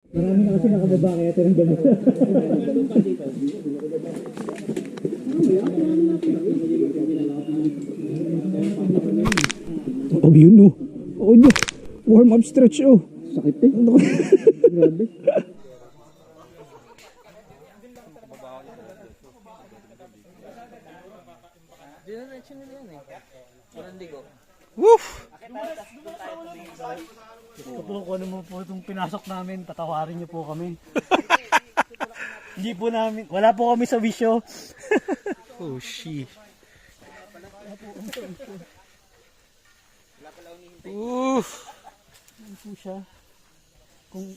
Marami na kasi nakababa kaya tinanggal mo. Oh, yun no. Oh, no. Warm up stretch oh. Sakit eh. Grabe. Woof! Gusto po kung ano mo po itong pinasok namin, tatawarin niyo po kami. Hindi po namin, wala po kami sa wisyo. Oh, she. Oof! Ano po siya? Kung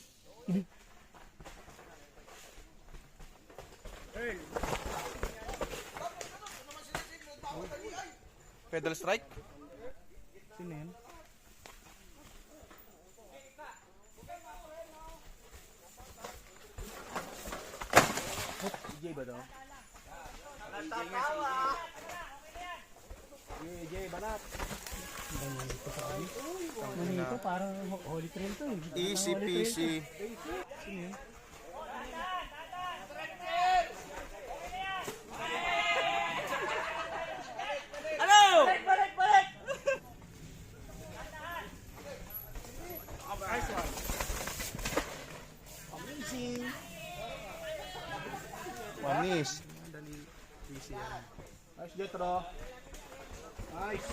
Pedal strike? sino yan? DJ ba to? DJ balat. Manito parang holy trail to eh. Easy peasy. Sino yun? Manis. Nice Jetro. Nice.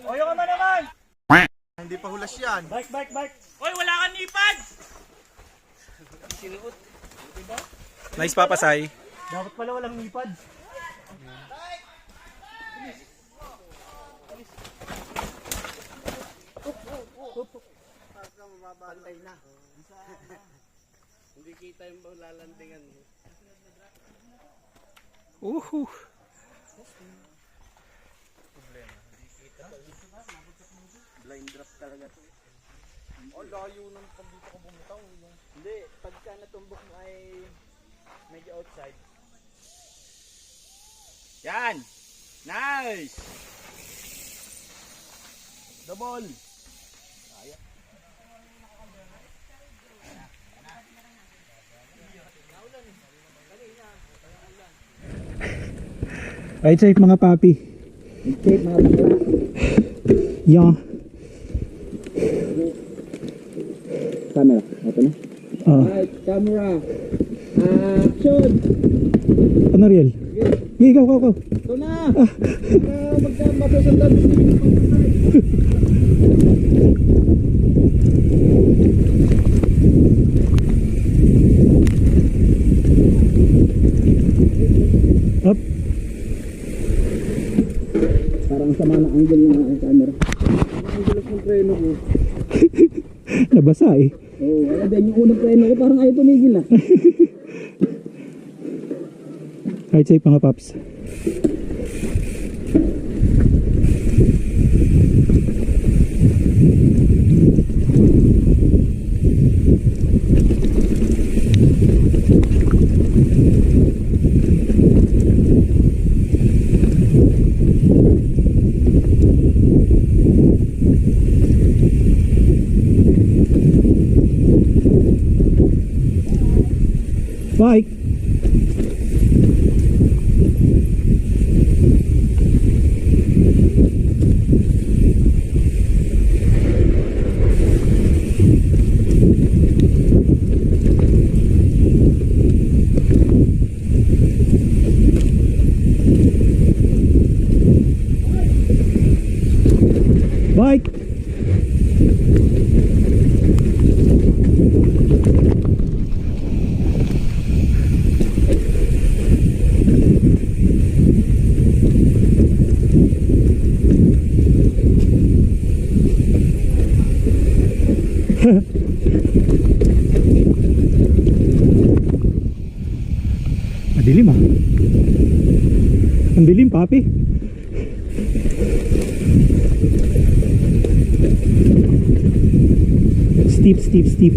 Oyo ka naman! Hindi pa hulas yan. Bike, bike, bike! Hoy, wala kang nipad! Nice papasay. Dapat pala walang lipad. Pantay na. Hindi kita yung lalandingan mo. Uhu. Blind drop talaga to. Oh, layo nang pag dito ko bumitaw. Hindi, pagka natumbok mo ay medyo outside. Yan! Nice! Double! Right safe mga papi. Safe mga bakla. Yeah. Camera, ito na. Right, camera. Action! Ano real? Yeah, ikaw. Ito na! Para magka-masusundan. Up. Parang sama na angle ng camera. Ang angle ng preno ko. Nabasa eh. Oo, ano din yung unang preno ko parang ayaw tumigil ah. Right safe mga paps. Bike. Bike. Madilim ah. Ang dilim papi. Steep.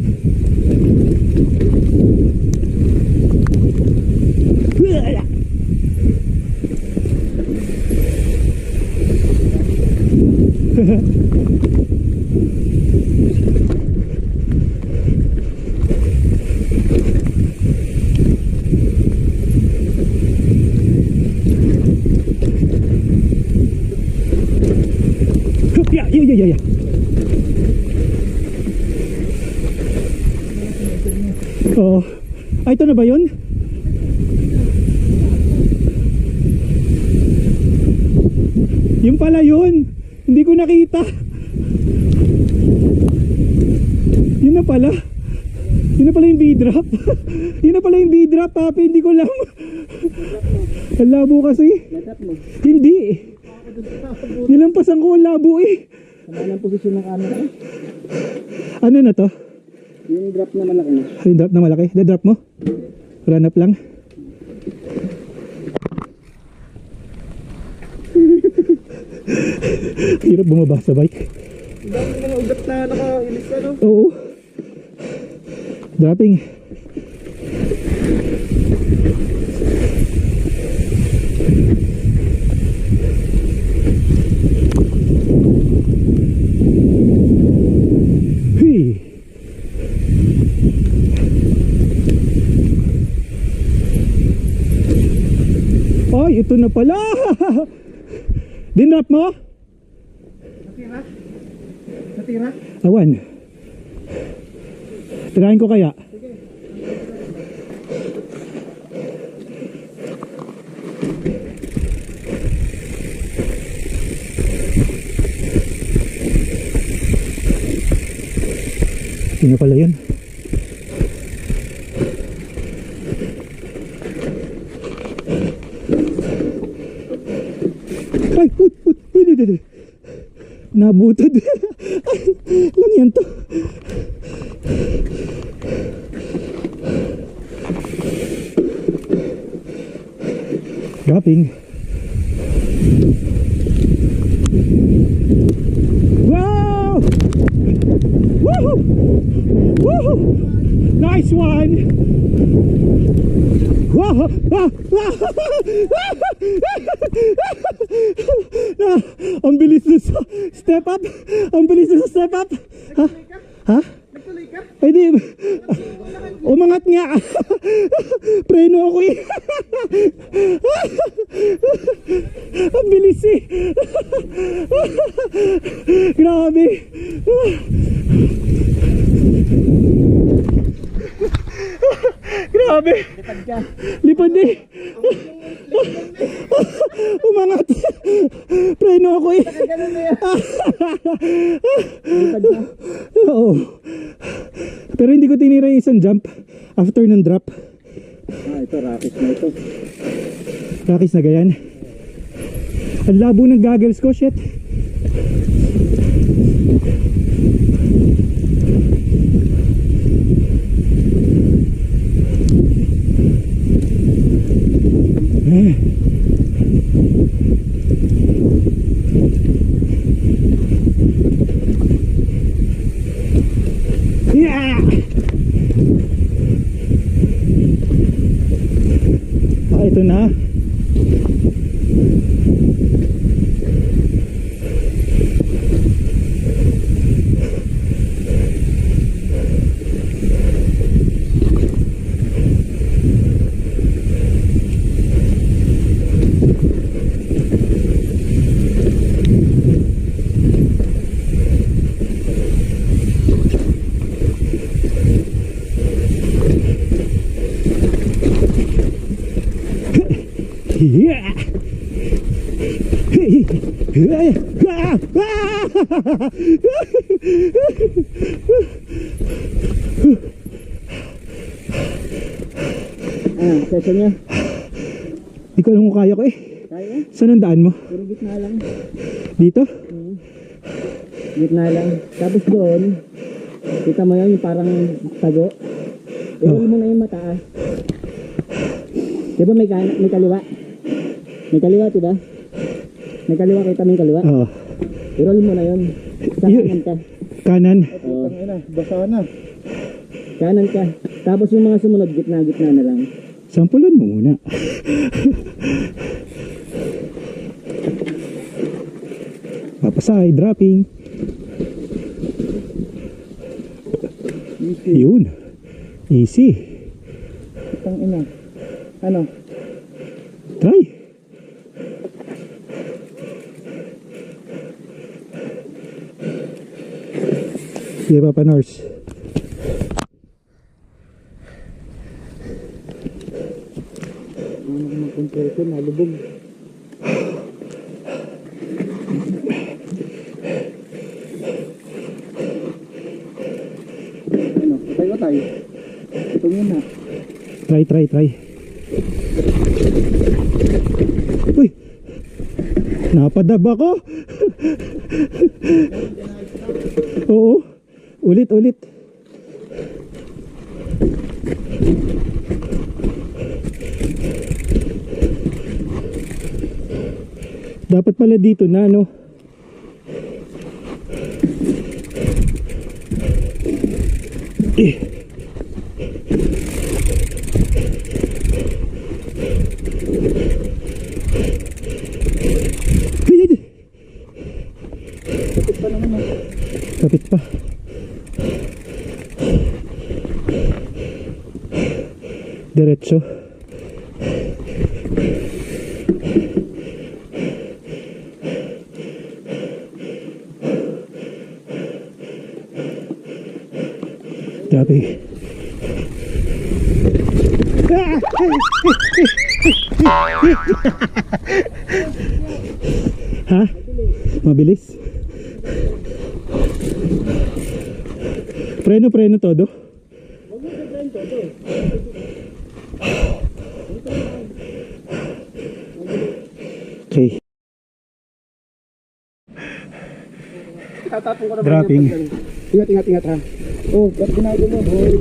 Ay. Oo. Ay, ito na ba yun? Yung pala yun. Hindi ko nakita. Yun na pala. Yun na pala yung B-drop. Yun na pala yung B-drop, papi. Hindi ko alam. Ang labo kasi. Hindi. Nilampasan ko ang labo eh. Ano ang posisyon ng camera? Ano na to? Yung drop na malaki na. Yung drop na malaki? The-drop mo? Run up lang? Hirap bumaba sa bike. Dami mga ugat na nakailis ka, no? Oo. Dropping. Hey. Ay, ito na pala. Dinrap mo? Natira? Awan. Tirahin ko kaya. Sino pala yun? Ay, nabutod. Lang yan to. Dropping. Wow! Woohoo! Woohoo! Nice one! Wow! Ang bilis na sa step up! Ang bilis na sa step up! Ha? Ha? Nagtuloy ka? Ay di! Umangat nga! Preno ako eh! Ang bilis eh! Grabe! Grabe! Lipad ka. Lipad eh! Umangat! Preno ako eh! Ganun na yan. Lipad ka. Oo. Pero hindi ko tinira yung isang jump after ng drop. Ito, rakis na ito. Rakis na ganyan. Ang labo ng goggles ko, shit. Yeah! Ito na. Yeah. Session niya. Di ko alam kung kaya ko eh. Kaya? Saan ang daan mo? Puro gitna lang. Dito? Gitna lang. Tapos doon, kita mo yun, yung parang tago. I-roll mo na yung mataas. Diba may kaliwa? May kaliwa, diba? May kaliwa, kita mo yung kaliwa? Oo. I-roll mo na yun. Sa kanan ka. Kanan. Oo. Basa na. Kanan ka. Tapos yung mga sumunod, gitna-gitna na lang. Sampulan mo muna. Papasay, dropping. Easy. Yun. Easy. Itang ina. Ano? Try. Sige, Papa Norse. Ano ko mag-compression, nalubog. Ano, patay ko tayo. Ito muna. Try. Uy! Napadab ako! Oo. Ulit. Dapat pala dito na, no? Kapit pa naman eh. Kapit pa. Diretso. Grabe. Ha? Mabilis? Preno todo? Okay. Tatapon ko na Dropping. Ingat ha. Oh, ba't ginagawa mo? Oh,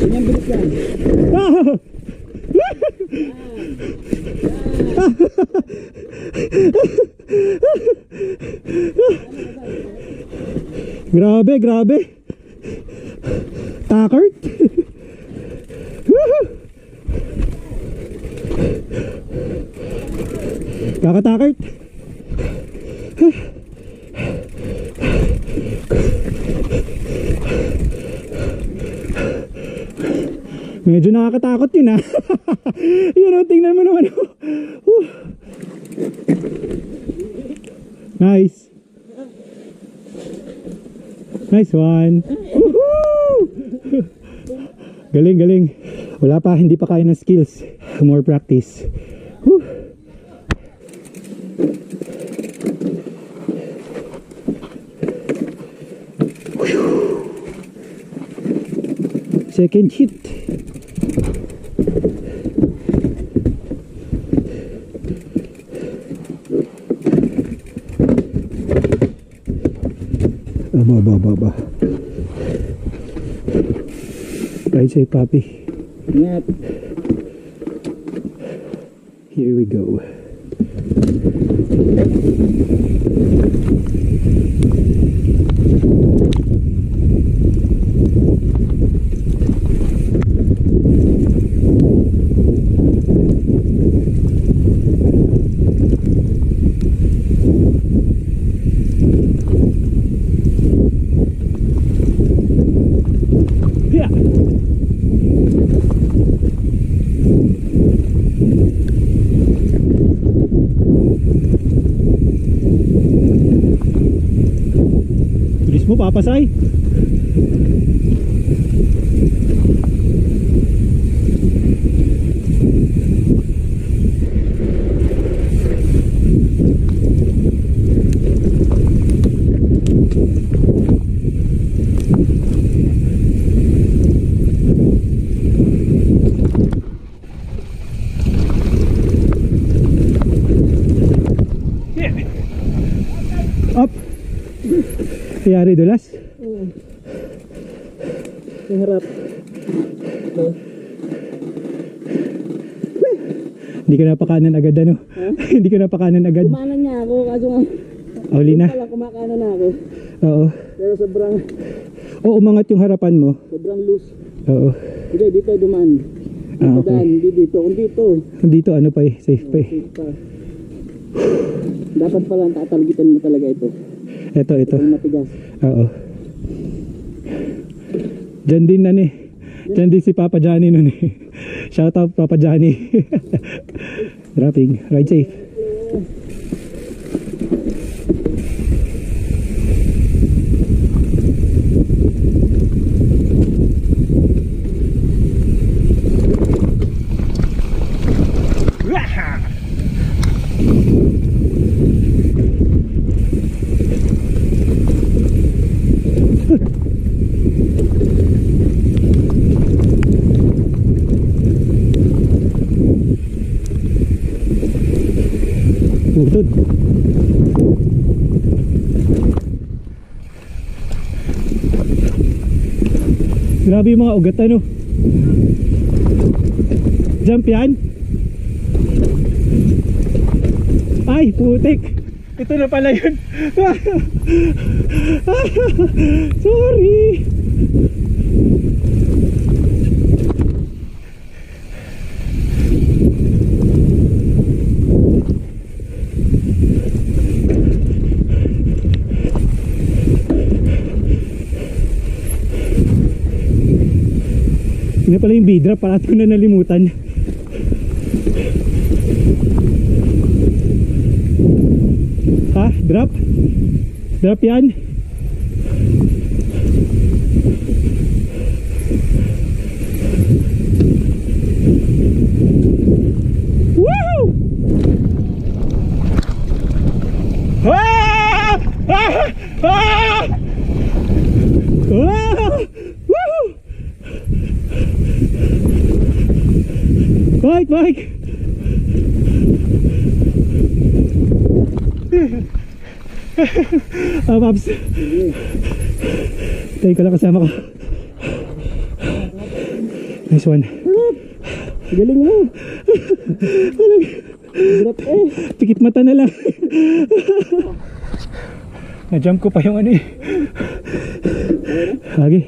ganyan bilis yan. Grabe. Takert. Kakatakert. Medyo nakakatakot yun, ha. Yun o, tingnan mo naman. Nice one. Galing. Wala pa, hindi pa kaya ng skills. More practice. Whew. Second hit. Aba. Right side, Papi. Ingat. Here we go. Yeah. Bilis mo, papasay. Up. Yari dulas. Yung harap. Hindi ka napakanan agad, ano? Hindi ka napakanan agad. Kumanan niya ako, kaso nga. Huli na. Pala kumakanan na ako. Oo. Pero sobrang Umangat yung harapan mo. loose. Oo. Hindi, dito duman. Ah, okay. Hindi dito. Kung dito, Dito ano pa eh, safe pa eh. safe pa. Dapat pala tatalgitan mo talaga ito. Ito. Yung matigas. Oo. Diyan din na Diyan din si Papa Johnny nun eh. Shout out Papa Johnny. Dropping. Ride safe. Putod. Grabe yung mga ugat ano. Jump yan. Ay putik. Ito na pala yun. Sorry. Yun na pala yung bidra, parang ito na nalimutan. Ha? Drop? Drop yan? Woo! Ah! Ah! Ah! Ah! Woo! Bike! Paps. Tayo ka lang kasama ko. Nice one. Galing mo. Pikit mata na lang. Na-jump ko pa yung ano eh. Lagi.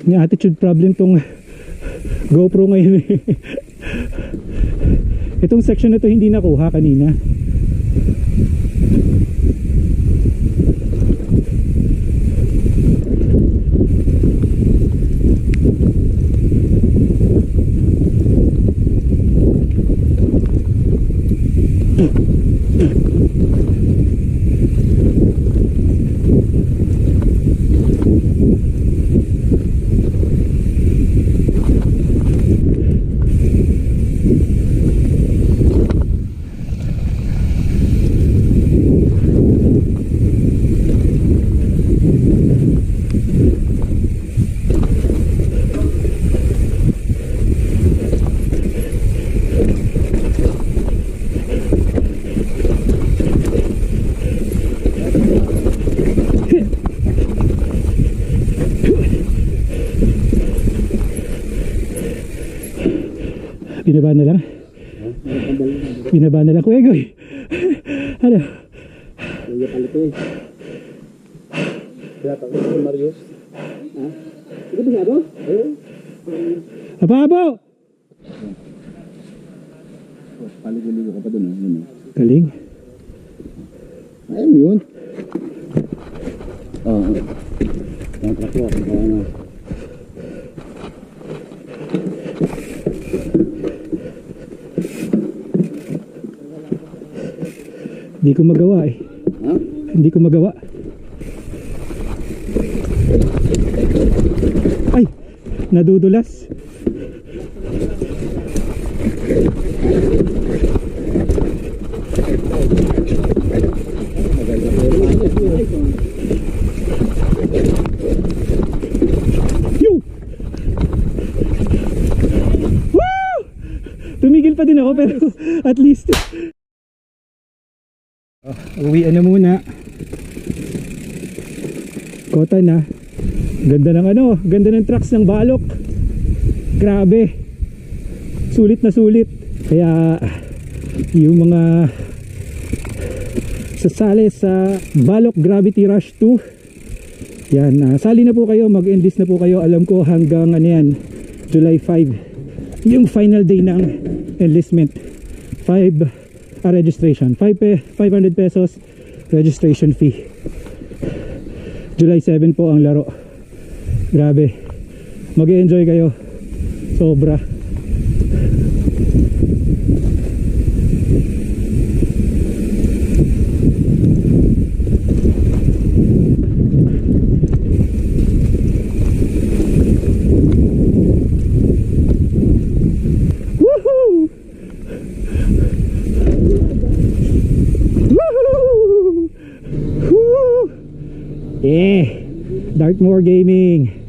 May attitude problem tong GoPro ngayon eh. Itong section na to hindi nakuha kanina. Binaba na lang. Binaba na lang. Kuya Goy. Ano? Hindi pala ito eh. Kaya pa ko si Marius. Ha? Ito ba sabo? Aba! Paligo-ligo ka pa doon. Galing. Ayun yun. Oo. Ang trakwa. Ano? Hindi ko magawa eh. Ha? Hindi ko magawa. Ay! Nadudulas. Yo! Woo! Tumigil pa din ako pero at least uwian na muna. Kota na. Ganda ng ano, ganda ng tracks ng Balok. Grabe. Sulit na sulit. Kaya yung mga sasali sa Balok Gravity Rush 2, yan, sali na po kayo, mag-enlist na po kayo. Alam ko hanggang ano yan, July 5 yung final day ng enlistment. Registration 500 pesos registration fee. July 7 po ang laro. Grabe, mag-enjoy kayo sobra. Woohoo! Woohoo! Woo! Yeah! Dartmoor Gaming.